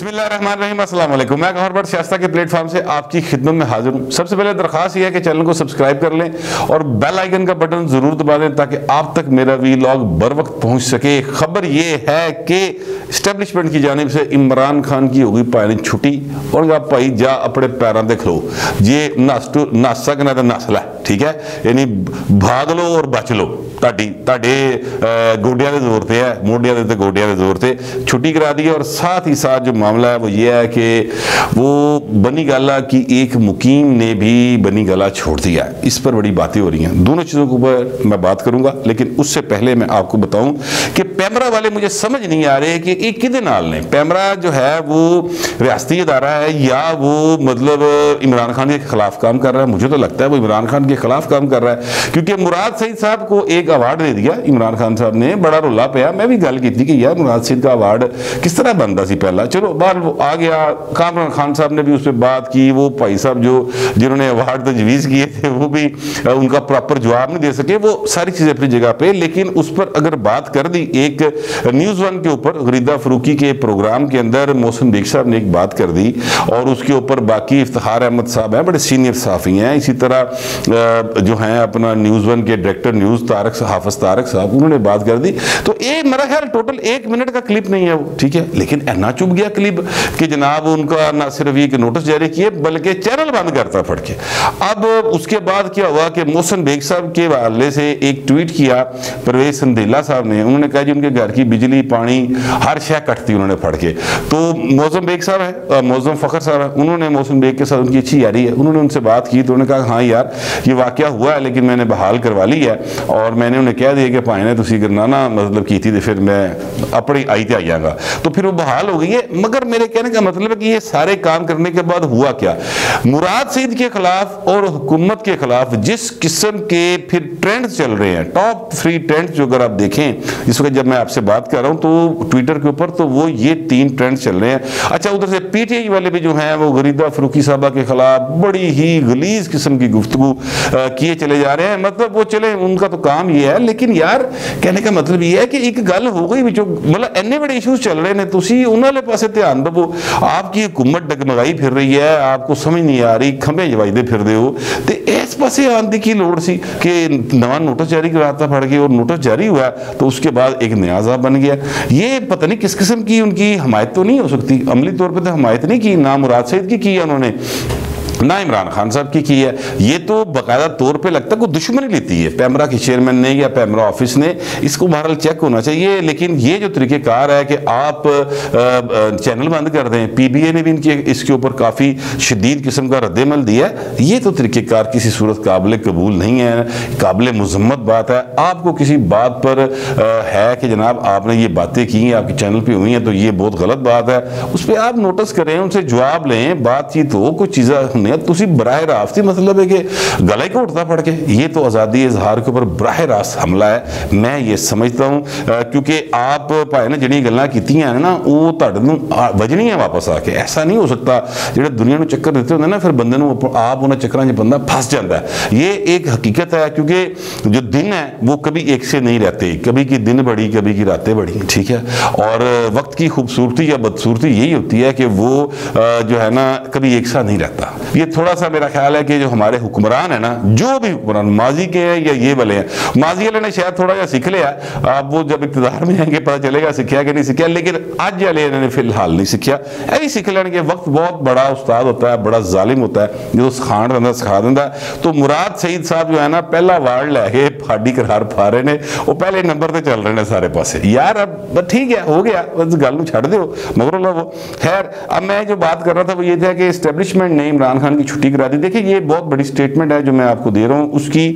बिस्मिल्लाहिर्रहमानिर्रहीम, अस्सलाम वालेकुम। मैं गौहर भट्ट शास्ता के प्लेटफॉर्म से आपकी खिदमत में हाजिर हूँ। सबसे पहले दरख्वास्त यह है कि चैनल को सब्सक्राइब कर लें और बेल आइकन का बटन जरूर दबा दें ताकि आप तक मेरा वीलॉग बर वक्त पहुँच सके। खबर ये है कि इस्टेब्लिशमेंट की जानिब से इमरान खान की होगी पानी छुट्टी और भाई जा अपने पैरों से खलो, ये नस सकना तो नस लै, ठीक है, यानी भाग लो और बच लो। ताडे गोडिया के जोर से है, मोडिया के गोडिया के जोर से छुट्टी करा दी है। और साथ ही साथ जो मामला है वो ये है कि वो बनी गाला की एक मुकीम ने भी बनी गाला छोड़ दिया है। इस पर बड़ी बातें हो रही हैं, दोनों चीज़ों के ऊपर मैं बात करूंगा, लेकिन उससे पहले मैं आपको बताऊं कि पैमरा वाले मुझे समझ नहीं आ रहे कि एक किदे नाल ने। पैमरा जो है वो रियासती इदारा है या वो मतलब इमरान खान के खिलाफ काम कर रहा है? मुझे तो लगता है वो इमरान खान के खिलाफ काम कर रहा है, क्योंकि मुराद सईद साहब को एक अवार्ड दे दिया इमरान खान साहब ने, बड़ा रुला पाया। मैं भी गल की थी कि यार मुराद सईद का अवार्ड किस तरह बनता सी पहला, चलो बाहर वो आ गया। कामरान खान साहब ने भी उस पर बात की, वो भाई साहब जो जिन्होंने अवार्ड तजवीज़ किए थे वो भी उनका प्रॉपर जवाब नहीं दे सके। वो सारी चीज़ें अपनी जगह पे, लेकिन उस पर अगर बात कर दी, एक न्यूज़ वन के ऊपर गरीदा फरूकी के प्रोग्राम के अंदर मोहसिन बेग साहब ने एक बात कर दी और उसके ऊपर बाकी इफ्तिखार अहमद साहब हैं, बड़े सीनियर सहाफ़ी हैं, इसी तरह जो हैं अपना न्यूज़ वन के डायरेक्टर न्यूज़ हाफिज तारक साहब, उन्होंने बात कर दी। तो ये मेरा ख्याल टोटल 1 मिनट का क्लिप नहीं है वो, ठीक है, लेकिन इतना चुभ गया क्लिप कि जनाब उनका ना सिर्फ ये नोटिस जारी किए बल्कि चैनल बंद करता फट के। अब उसके बाद क्या हुआ कि मोहसिन बेग साहब के हवाले से एक ट्वीट किया परवेज संदेला साहब ने। उन्होंने कहा जी उनके घर की बिजली पानी हर शय कटती उन्होंने फट के। तो मोहसिन बेग साहब है, मोहसिन फ़खर साहब है, उन्होंने मोहसिन बेग के साथ उनकी अच्छी यारी है, उन्होंने उनसे बात की तो उन्होंने कहा हाँ यार ये वाकया हुआ है, लेकिन मैंने बहाल करवा ली है और मैंने उन्हें कह दिया कि भाई ने तुसी करना ना मतलब की थी, फिर मैं अपनी आई ते आई जाऊंगा। तो फिर वो बहाल हो गई है। मगर मेरे कहने का मतलब है कि ये सारे काम करने के बाद हुआ क्या, मुराद सईद के खिलाफ और हुकूमत के खिलाफ जिस किस्म के फिर ट्रेंड्स चल रहे हैं, टॉप 3 ट्रेंड्स जो अगर आप देखें इस वक्त जब मैं आपसे बात कर रहा हूं तो ट्विटर के ऊपर, तो वो ये 3 ट्रेंड्स चल रहे हैं। अच्छा, उधर से पीटीआई वाले भी जो हैं वो गरीदा फरूकी साहबा के खिलाफ बड़ी ही गलीज किस्म की गुफ्तगू किए चले जा रहे हैं। मतलब वो चले, उनका तो काम ये है, लेकिन यार कहने का मतलब ये है कि एक गल हो गई विचों, मतलब इन्ने बड़े इशूज चल रहे हैं, तुसी उन्होंने पासे ध्यान दो। आपकी हुकूमत डगमगाई फिर रही है, आपको समझ नहीं आ रही, खंबे जवाइदे फिर दे हो, तो इस पासे आने की लोड़ सी कि नवा नोटिस जारी कराता फड़ के, और नोटिस जारी हुआ तो उसके बाद एक न्याजा बन गया। ये पता नहीं किस किस्म की उनकी हमायत तो नहीं हो सकती, अमली तौर पर तो हमायत नहीं की, ना मुराद सईद की है उन्होंने, ना इमरान खान साहब की है। ये तो बाकायदा तौर पे लगता है कोई दुश्मनी लेती है पैमरा के चेयरमैन ने या पैमरा ऑफिस ने, इसको बहरहाल चेक होना चाहिए। लेकिन ये जो तरीक़ेकार है कि आप चैनल बंद कर दें, पीबीए ने भी इनके इसके ऊपर काफ़ी शदीद किस्म का रद्दमल दिया है, ये तो तरीक़ेकार किसी सूरत काबिल कबूल नहीं है, काबिल मुज़म्मत बात है। आपको किसी बात पर है कि जनाब आपने ये बातें की हैं, आपके चैनल पर हुई हैं, तो ये बहुत गलत बात है, उस पर आप नोटिस करें, उनसे जवाब लें, बातचीत हो, कुछ चीज़ें तुसी बराह रास्त ही मतलब है कि गला ही घोटता पड़ के। ये तो आज़ादी इजहार के ऊपर बराह रास्त हमला है, मैं ये समझता हूँ, क्योंकि आप भाई ने जिहड़ियां गल्लां कीतियां ना वो तुहाडे नूं वजनियां वापस आके। ऐसा नहीं हो सकता जिहड़े दुनिया नूं चक्कर देते होंदे ना, फिर बंदे नूं आप उन्हां चक्करां 'च बंदा फस जाता है। ये एक हकीकत है, क्योंकि जो दिन है वो कभी एक से नहीं रहते, कभी की दिन बड़ी कभी की रातें बड़ी, ठीक है। और वक्त की खूबसूरती या बदसूरती यही होती है कि वो जो है ना कभी एक साथ नहीं रहता। ये थोड़ा सा मेरा ख्याल है कि जो हमारे हुक्मरान है ना, जो भी हुक्मरान माजी के हैं या ये वाले हैं, माजी वाले ने शायद थोड़ा सा सीख लिया, आप वो जब इक़्तिदार में आएंगे पता चलेगा सीखा कि नहीं सीखा, लेकिन आज वाले इन्होंने फिलहाल नहीं सीखा। ऐसे सीख लेने वक्त बहुत बड़ा उस्ताद होता है, बड़ा जालिम होता है, जो सिखाण देंदा सिखा देंदा। तो मुराद सईद साहब जो है ना पहला अवार्ड लैके फाड़ी करार पा रहे हैं, वो पहले नंबर पर चल रहे हैं सारे पासे। यार अब ठीक है, हो गया, बस गल नूं छड्ड दिओ, मगरों लवो। खैर, अब मैं जो बात कर रहा था वो ये था कि इस्टेब्लिशमेंट ने इमरान खान की छुट्टी करा दी। देखिए ये बहुत बड़ी स्टेटमेंट है जो मैं आपको दे रहा हूँ, उसकी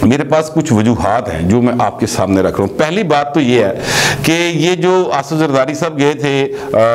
मेरे पास कुछ वजूहात हैं जो मैं आपके सामने रख रहा हूँ। पहली बात तो ये है कि ये जो आसिफ जरदारी साहब गए थे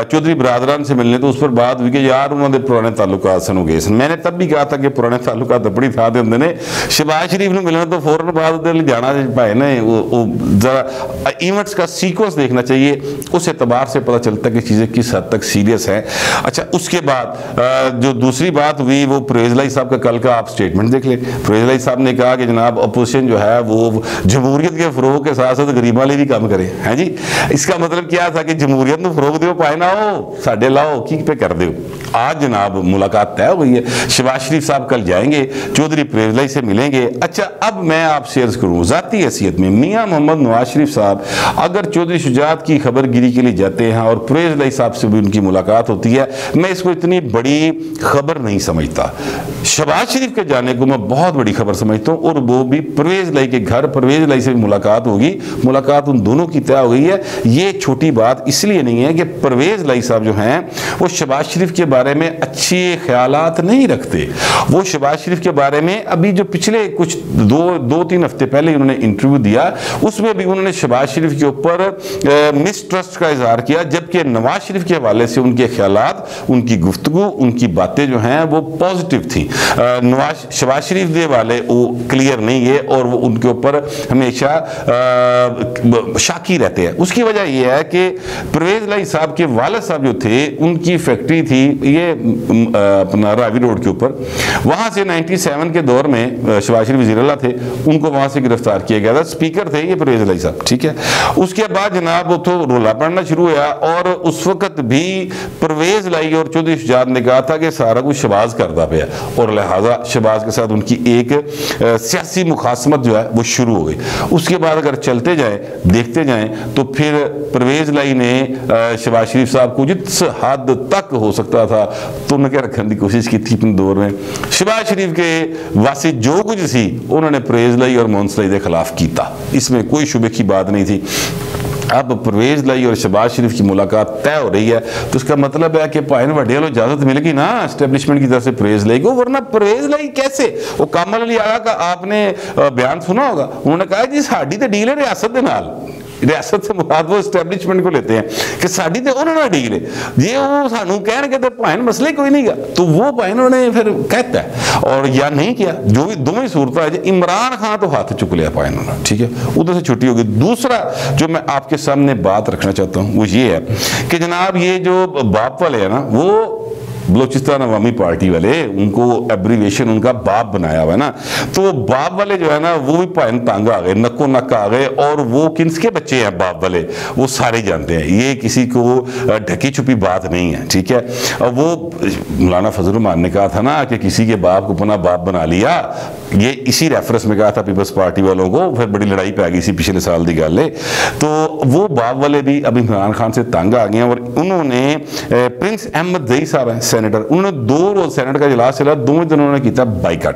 चौधरी बरादरान से मिलने, तो उस पर बात हुई कि यार उन्होंने पुराने ताल्लुकात सन हो गए। मैंने तब भी कहा था कि पुराने ताल्लुकात अपनी था दे होंगे ने, शहबाज शरीफ ने मिलना तो फौरन बाद उधर जाना भाई ने, वो जरा इवेंट्स का सीक्वेंस देखना चाहिए, उस एतबार से पता चलता है कि चीज़ें किस हद तक सीरियस हैं। अच्छा, उसके बाद जो दूसरी बात हुई वो परवेज लाई साहब का कल का आप स्टेटमेंट देख लें। परवेज लाई साहब ने कहा कि जनाब अपोजिशन जो है वो जमहूरियत के फरोग के साथ साथ गरीबों वाले भी काम करे हैं जी। इसका मतलब क्या था कि जमहूरियत में फरोग दो पाए ना हो साढ़े लाओ की पे कर दो। आज जनाब मुलाकात तय हो गई है, शहबाज शरीफ साहब कल जाएंगे, चौधरी परवेज लाई से मिलेंगे। अच्छा, अब मैं आपसे अर्ज करूँ ज़ाती हैसियत में, मियाँ मोहम्मद नवाज शरीफ साहब अगर चौधरी शुजात की खबरगिरी के लिए जाते हैं और परवेज लाई साहब से भी उनकी मुलाकात होती है, मैं इसको इतनी बड़ी खबर नहीं समझता। शहबाज शरीफ के जाने को मैं बहुत बड़ी खबर समझता हूँ, और वो भी परवेज लाई के घर, परवेज लाई से भी मुलाकात होगी, मुलाकात उन दोनों की तय हो गई है। ये छोटी बात इसलिए नहीं है कि परवेज लाई साहब जो हैं वो शहबाज शरीफ के बारे में अच्छे ख्यालात नहीं रखते। वो शहबाज शरीफ के बारे में अभी जो पिछले कुछ दो तीन हफ्ते पहले उन्होंने इंटरव्यू दिया, उसमें भी उन्होंने शहबाज शरीफ के ऊपर मिसट्रस्ट का इजहार किया, जबकि नवाज शरीफ के हवाले से उनके ख्यालात, उनकी गुफ्तगू, उनकी बातें जो हैं वो पॉजिटिव थी। शहबाज शरीफ के वाले वो क्लियर नहीं है और वो उनके ऊपर हमेशा शाकी रहते हैं। उसकी वजह यह है कि परवेज लाई साहब के वालिद साहब जो थे उनकी फैक्ट्री थी ये अपना रावी रोड के ऊपर, वहां से 97 के दौर में शहबाज शरीफ वज़ीर-ए-आला थे, उनको वहां से गिरफ्तार किया गया था। स्पीकर थे ये परवेज लाई साहब, ठीक है। उसके बाद जनाब वो तो रोला पड़ना शुरू हुआ और उस वक्त भी परवेज लाई और चौधरी शुजात ने कहा था कि सारा कुछ शहबाज करता पाया, और लिहाजा शहबाज के साथ उनकी एक सियासी मुखासमत जो है वो शुरू हो गई। उसके बाद अगर चलते जाए देखते जाएं तो फिर परवेज लाई ने शहबाज शरीफ साहब को जिस हद तक हो सकता था तुन के रखने की कोशिश की थी अपने दौर में। शहबाज शरीफ के वासी जो कुछ सी उन्होंने परवेज लाई और मोहन सलाई के खिलाफ किया, इसमें कोई शुबे की बात नहीं थी। अब परवेज लाई और शहबाज शरीफ की मुलाकात तय हो रही है, तो इसका मतलब है कि भाई वड्डे वालों इजाजत मिल गई ना एस्टेब्लिशमेंट की तरफ से परवेज लाई को, वरना परवेज लाई कैसे? वो कामल अली आगा का आपने बयान सुना होगा, उन्होंने कहा जी साड़ी तो डील है रियासत के नाल, रियासत से मुराद वो एस्टैब्लिशमेंट को लेते हैं कि साड़ी तो उन्होंने डील है जे वो सानू कहणगे तो भाई मसले कोई नहीं गा, तो वो भाई उन्होंने फिर कहता है और या नहीं किया, जो भी दोनों सूरत है। इमरान खान तो हाथ चुक लिया भाई उन्होंने, ठीक है, उधर से छुट्टी होगी। दूसरा जो मैं आपके सामने बात रखना चाहता हूँ वो ये है कि जनाब ये जो बाप वाले है ना, वो बलोचिस्तान अवामी पार्टी वाले, उनको एब्रीवेशन उनका बाप बनाया हुआ है ना, तो वो बाप वाले जो है ना वो भी पायन तंग आ गए, नक्को नक आ गए। और वो किसके बच्चे हैं बाप वाले, वो सारे जानते हैं, ये किसी को ढकी छुपी बात नहीं है, ठीक है। और वो मौलाना फजल रहमान ने कहा था ना कि किसी के बाप को अपना बाप बना लिया, ये इसी रेफरेंस में कहा था पीपल्स पार्टी वालों को, फिर बड़ी लड़ाई पे आ गई सी पिछले साल की गल है। तो वो बाप वाले भी अब इमरान खान से तंग आ गए हैं और उन्होंने प्रिंस अहमद जई साहब हैं सेनेटर, उन्होंने 2 रोज सेनेट का इजलास चला, दोवें दिन उन्होंने किया बाइकआउट,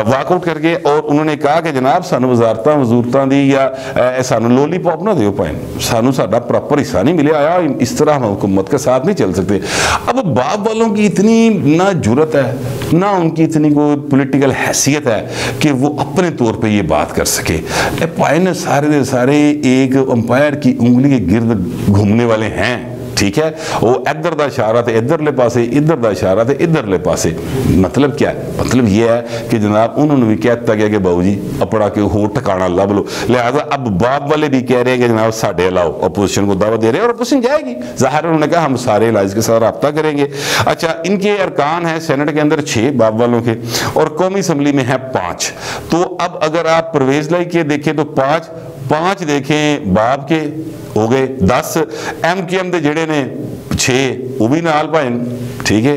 वाकआउट करके, और उन्होंने कहा कि जनाब सानू वजारतां वजूरतां दी या सानू लोलीपॉप ना दियो पाए, सानू साडा प्रॉपर हिस्सा नहीं मिले आया, इस तरह हम हुकूमत के साथ नहीं चल सकते। अब बाप वालों की इतनी ना जुरत है ना उनकी इतनी कोई पोलिटिकल हैसियत है कि वो अपने तौर पे ये बात कर सके। पाए ने सारे दे सारे एक अंपायर की उंगली के गिर्द घूमने वाले हैं, ठीक है। वो इधर का इशारा तो इधरले पासे, इधर का इशारा तो इधरले पासे। मतलब क्या है? मतलब ये है कि जनाब उन्होंने भी कह दिया गया कि बाबू जी अपना के हो ठिकाना लब लो, लिहाजा अब बाप वाले भी कह रहे हैं कि जनाब साढ़े लाओ, अपोजिशन को दावा दे रहे हैं और अपोजिशन जाएगी, जाहिर उन्होंने कहा हम सारे इलाज के साथ रब्ता करेंगे। अच्छा, इनके अरकान है सेनेट के अंदर 6 बाप वालों के और कौमी असम्बली में है 5। तो अब अगर आप परवेज लाई के देखें तो 5 देखें बाप के हो गए 10, MQM के जेड़े ने 6 वो भी नाल भाई, ठीक है,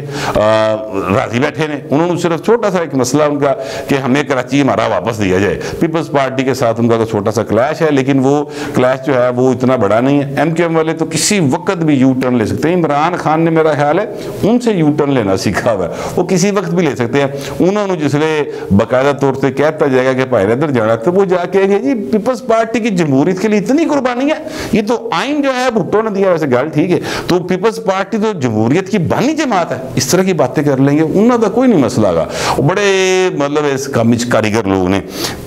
राजी बैठे ने। उन्होंने सिर्फ छोटा सा एक मसला उनका कि हमें कराची हमारा वापस दिया जाए, पीपल्स पार्टी के साथ उनका तो छोटा सा क्लैश है, लेकिन वो क्लैश जो है वो इतना बड़ा नहीं है। MQM वाले तो किसी वक्त भी यू टर्न ले सकते हैं। इमरान खान ने मेरा ख्याल है उनसे यू टर्न लेना सीखा हुआ है, वो किसी वक्त भी ले सकते हैं। उन्होंने जिसले बाकायदा तौर पर कहता जाएगा कि भाई इधर जाना, तो वो जाके जी पीपल्स पार्टी की जमहूरियत के लिए इतनी कुर्बानी है, ये तो आइन जो है भुट्टो ने दिया, वैसे गल ठीक है, तो पीपल्स पार्टी तो जमहूरियत की बानी जमात है, इस तरह की बातें कर लेंगे, उन्होंने कोई नहीं मसला गा, बड़े मतलब इस काम कारीगर लोग ने।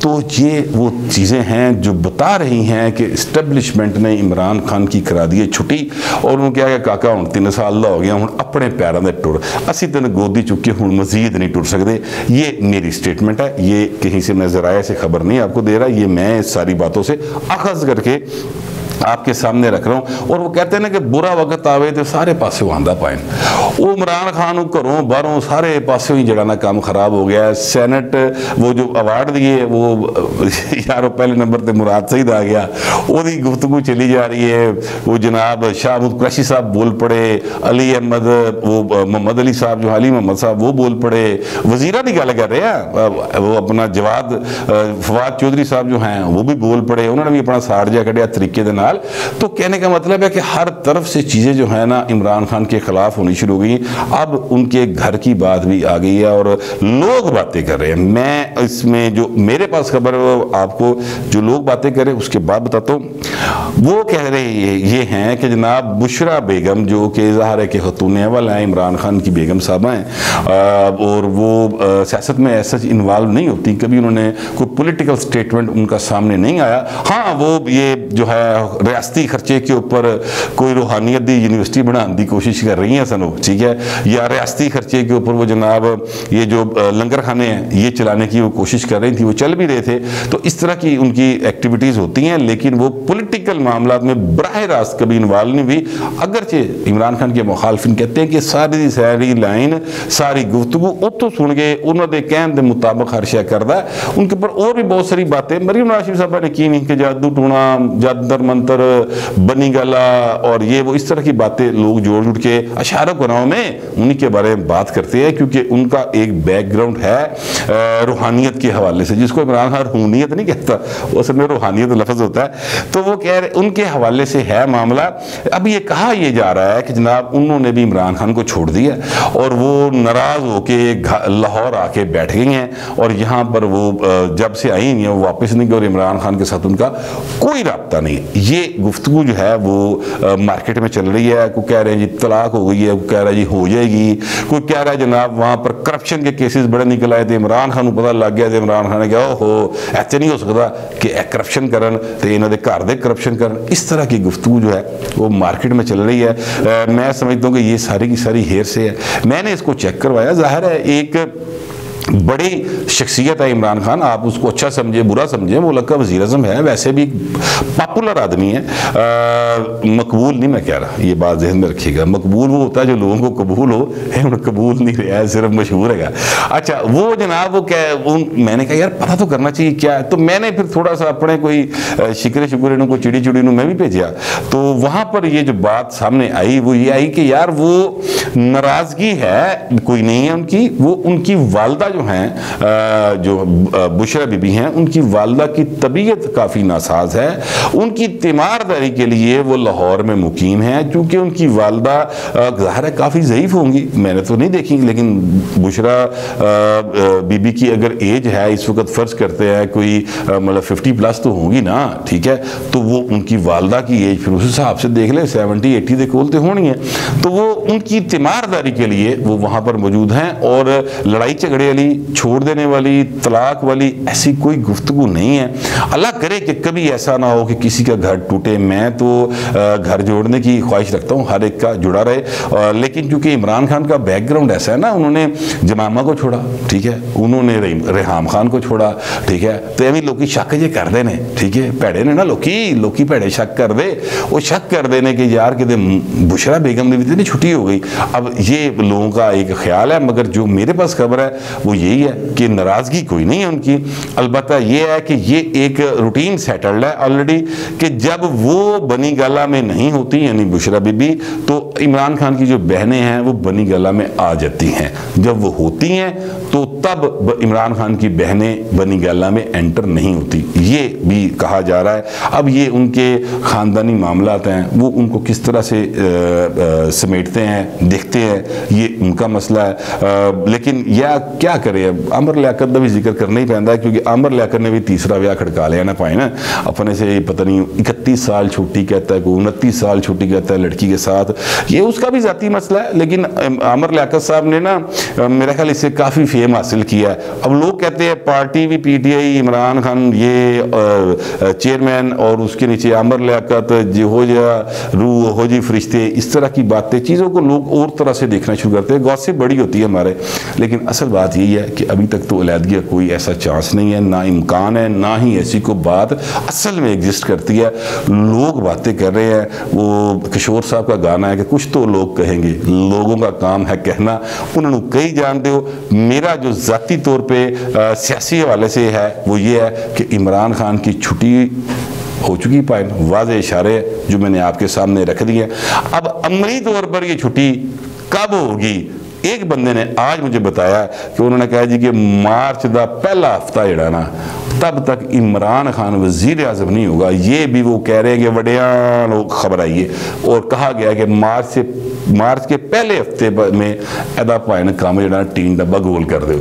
तो ये वो चीज़ें हैं जो बता रही हैं कि इस्टेब्लिशमेंट ने इमरान खान की करा दी है छुट्टी, और उन्होंने क्या कि काका हूँ 3 साल का हो गया, हूँ अपने पैरों में टुर, असी तेन गोदी चुके हूँ मजीद नहीं टुर सकते। ये मेरी स्टेटमेंट है, ये कहीं से मैं ज़राए से खबर नहीं आपको दे रहा, ये मैं सारी बातों से अखज़ करके आपके सामने रख रहा हूँ। और वो कहते हैं ना कि बुरा वक्त आवे तो सारे पासे आंदा पाए। वो इमरान खान घरों बाहरों सारे पासे ही जड़ा ना काम खराब हो गया। सैनट वो जो अवार्ड दिए वो यार पहले नंबर पर मुराद सईद आ गया, वही गुफ्तगू चली जा रही है। वो जनाब शाहमुद कुरैशी साहब बोल पड़े, अली अहमद वो मोहम्मद अली साहब जो अली मोहम्मद साहब वो बोल पड़े, वजीरा की गल कर रहे हैं, वो अपना जवाद फवाद चौधरी साहब जो हैं वो भी बोल पड़े, उन्होंने भी अपना साड़ जा कढ़िया तरीके के। तो कहने का मतलब है कि हर तरफ से चीजें जो है ना इमरान खान के खिलाफ होनी शुरू हो गई। अब उनके घर की बात भी आ गई है और लोग बातें कर रहे हैं। मैं इसमें जो मेरे पास खबर है आपको जो लोग बातें कर रहे हैं उसके बाद बताता हूँ। वो कह रहे ये हैं कि जनाब बुशरा बेगम जो कि ज़ाहिर है कि खतून अव्वल हैं, इमरान खान की बेगम साहबा हैं और वो सियासत में ऐसा इन्वॉल्व नहीं होती, कभी उन्होंने कोई पॉलिटिकल स्टेटमेंट उनका सामने नहीं आया। हाँ वो ये जो है रियासती खर्चे के ऊपर कोई रूहानियत दी यूनिवर्सिटी बनाने की कोशिश कर रही हैं सनो, ठीक है, या रियासती खर्चे के ऊपर वो जनाब ये जो लंगर खाने हैं ये चलाने की वो कोशिश कर रही थी, वो चल भी रहे थे। तो इस तरह की उनकी एक्टिविटीज़ होती हैं, लेकिन वो पॉलिटिकल मामला में बराह रास्त कभी इन्वॉल्व नहीं हुई। अगरचे इमरान खान के मुखालफिन कहते हैं कि सारी लाइन सारी गुफ्तगू उतो सुन के उन्होंने कहने के मुताबिक हर शय करता है। उनके ऊपर और भी बहुत सारी बातें मरीम नवाज शरीफ साहबा ने की नहीं कि जादू टूना जादर मंत्र बनी गला और ये वो इस तरह की बातें लोग जोड़ जुड़ के अशारा गुनाहों में उन्हीं के बारे में बात करते हैं, क्योंकि उनका एक बैकग्राउंड है रूहानियत के हवाले से, जिसको इमरान खान रूहानियत नहीं कहता, वो असल में रूहानियत लफ्ज़ होता है। तो वो कह रहे उनके हवाले से है मामला। अब ये कहा यह जा रहा है कि जनाब उन्होंने भी इमरान खान को छोड़ दिया और वो नाराज़ होके लाहौर आके बैठ गई हैं और यहाँ पर वो जब से आई नहीं है वो वापस नहीं गई और इमरान खान के साथ उनका कोई राब्ता नहीं। ये गुफ्तगू जो है वो मार्केट में चल रही है। कोई कह रहे हैं जी तलाक हो गई है, कोई कह रहा है जी हो जाएगी, कोई कह रहा है जनाब वहाँ पर करप्शन के केसेस बड़े निकल आए थे, इमरान खान को पता लग गया, इमरान खान ने कहा ओहो ऐसे नहीं हो सकता कि करप्शन करन तो इन्होंने घर दे करप्शन करन। इस तरह की गुफ्तगू जो है वो मार्केट में चल रही है। मैं समझता हूँ कि ये सारी की सारी हेर से है। मैंने इसको चेक करवाया, जाहिर है एक बड़ी शख्सियत है इमरान खान, आप उसको अच्छा समझे बुरा समझे, वो लक्का वज़ीर आज़म है, वैसे भी पॉपुलर आदमी है, मकबूल नहीं मैं कह रहा, ये बात ज़हन में रखिएगा। मकबूल वो होता है जो लोगों को कबूल हो, कबूल नहीं रहा है, सिर्फ मशहूर है। अच्छा वो जनाब वो क्या मैंने कहा यार पता तो करना चाहिए क्या है, तो मैंने फिर थोड़ा सा अपने कोई शिकरे शुक्रे को चिड़ी चिड़ी मैं भी भेजा। तो वहाँ पर ये जो बात सामने आई वो ये आई कि यार वो नाराज़गी है कोई नहीं है उनकी, वो उनकी वालदा जो हैं जो बुशरा बीबी हैं उनकी वालदा की तबीयत काफ़ी नासाज है। उनकी तीमारदारी के लिए वो लाहौर में मुकीम है, क्योंकि उनकी वालदा ज़ाहिर है काफ़ी ज़ईफ़ होंगी, मैंने तो नहीं देखी, लेकिन बुशरा बीबी की अगर एज है इस वक्त फ़र्ज़ करते हैं कोई मतलब 50+ तो होंगी ना, ठीक है, तो वो उनकी वालदा की एज फिर उस हिसाब से देख ले 70-80 के कोल तो होनी है। तो वो उनकी तीमारदारी के लिए वो वहाँ पर मौजूद हैं और लड़ाई झगड़े वाली छोड़ देने वाली तलाक वाली ऐसी कोई गुफ्तगू नहीं है। अल्लाह करे कि कभी ऐसा ना हो कि किसी का घर टूटे। मैं तो घर जोड़ने की ख्वाहिश रखता हूँ, हर एक का जुड़ा रहे, लेकिन क्योंकि इमरान खान का बैकग्राउंड ऐसा है ना, उन्होंने जमामा को छोड़ा, ठीक है, उन्होंने रेहाम खान को छोड़ा, ठीक है, तो एवं लोग शक जे कर देने, ठीक है, भैड़े ने ना लोकी भैड़े शक कर दे, वो शक कर देने कि यार कि बुशरा बेगम ने भी इतनी छुट्टी हो गई। अब ये लोगों का एक ख्याल है, मगर जो मेरे पास खबर है वो यही है कि नाराज़गी कोई नहीं है उनकी। अलबत्ता ये है कि ये एक रूटीन सेटल्ड है ऑलरेडी कि जब वो बनी गाला में नहीं होती यानी बुशरा बीबी, तो इमरान खान की जो बहनें हैं वो बनी गाला में आ जाती हैं। जब वो होती हैं तो तब इमरान खान की बहनें बनी गाला में एंटर नहीं होती, ये भी कहा जा रहा है। अब ये उनके ख़ानदानी मामलात हैं, वो उनको किस तरह से समेटते हैं देखते हैं, ये उनका मसला है। लेकिन यह क्या करे, अमर लियाकत का भी जिक्र करना ही पैंदा है, क्योंकि अमर लियाकत ने भी तीसरा ब्याह खड़का लिया ना पाए ना, अपने से पता नहीं 31 साल छोटी कहता है, कोई 29 साल छोटी कहता है लड़की के साथ, ये उसका भी ज़ाती मसला है। लेकिन अमर लियाकत साहब ने ना मेरा ख्याल इससे काफ़ी फेम हासिल हासिल किया है। अब लोग कहते हैं पार्टी भी पीटीआई, इमरान खान ये चेयरमैन और उसके नीचे आमर लियाकत, हो जा रूह हो जी फरिश्ते, इस तरह की बातें, चीज़ों को लोग और तरह से देखना शुरू करते हैं। गॉसिप बड़ी होती है हमारे, लेकिन असल बात यही है कि अभी तक तो अलहदगी का कोई ऐसा चांस नहीं है, ना इम्कान है, ना ही ऐसी कोई बात असल में एग्जिस्ट करती है। लोग बातें कर रहे हैं, वो किशोर साहब का गाना है कि कुछ तो लोग कहेंगे, लोगों का काम है कहना, उन्होंने कई जानते हो। मेरा जो ज़ाती तौर पे सियासी हवाले से है वो ये है कि इमरान खान की छुट्टी हो चुकी पॉइंट, वाज़े इशारे जो मैंने आपके सामने रख दिए। अब अमली तौर पर ये छुट्टी कब होगी? एक बंदे ने आज मुझे बताया कि उन्होंने कहा जी कि मार्च का पहला हफ्ता जड़ा ना, तब तक इमरान खान वजीर आज़म नहीं होगा। ये भी वो कह रहे हैं कि वडिया लोग खबर आई है, और कहा गया कि मार्च के पहले हफ्ते में अदा पॉइंट काम जड़ा टीम डब्बा गोल कर दो।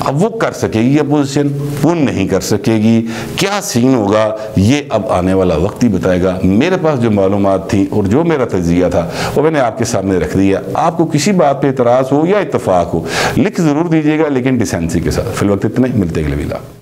अब वो कर सकेगी अपोजिशन, वो नहीं कर सकेगी। क्या सीन होगा ये अब आने वाला वक्त ही बताएगा। मेरे पास जो मालूमात थी और जो मेरा तजिया था वो मैंने आपके सामने रख दिया। आपको किसी बात पे इतराज़ हो या इत्तफाक हो, लिख ज़रूर दीजिएगा, लेकिन डिसेंसी के साथ। फिलहाल इतना ही, मिलते अगले वीडियो।